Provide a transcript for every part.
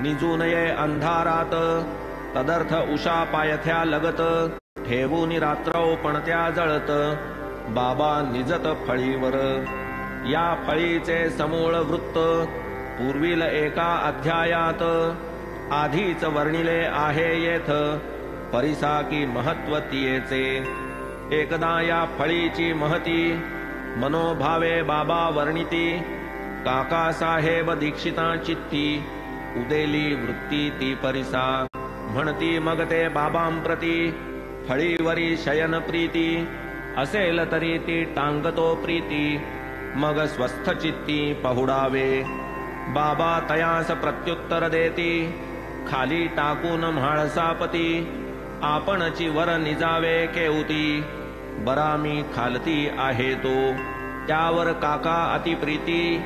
निजू नये अंधारात, तदर्थ उषा पायथ्या लगत, ठेवून रात्रौ पणत्या जळत, बाबा निजत फळीवर। या फळीचे समूळ वृत्त पूर्वील एका अध्यायात, आधीच वर्णिले आहे येथ, परिसा की महत्व तियेचे। एकदा या फळीची महती, मनोभावे बाबा वर्णिती, काकासाहेब दीक्षिता चित्ती, उदेली वृत्ती ती परिसा। म्हणती मग ते बाबांप्रती, फळीवरी शयन प्रीती, असेल तरी ती टांगतो प्रीती, मग स्वस्थ चित्ती पहुडावे। बाबा तयास प्रत्युत्तर देती, खाली टाकून म्हाळसापती, आपणची वर निजावे केऊती, बरा मी खालती आहे तो। त्यावर काका अतिप्रीती,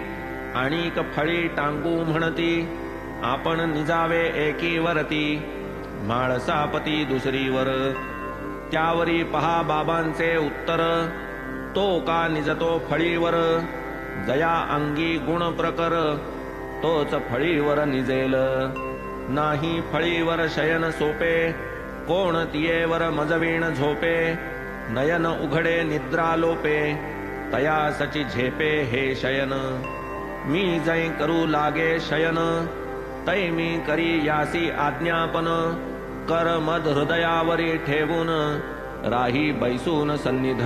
आणिक फळी टांगू म्हणती, आपण निजावे एकी वरती, म्हाळसापती दुसरीवर। त्यावरी पहा बाबांचे उत्तर, तो का निजतो फळीवर, जया अंगी गुण प्रकर, तोच फळीवर निजेल। नाही फळीवर शयन सोपे, कोण तियेवर मजवीण झोपे, नयन उघडे निद्रा लोपे, तयासची झेपे हे शयन। मी जै करू लागे शयन, तै मी करी यासी आज्ञापन, कर मद हृदयावरी ठेवून, राही बैसून सन्निध।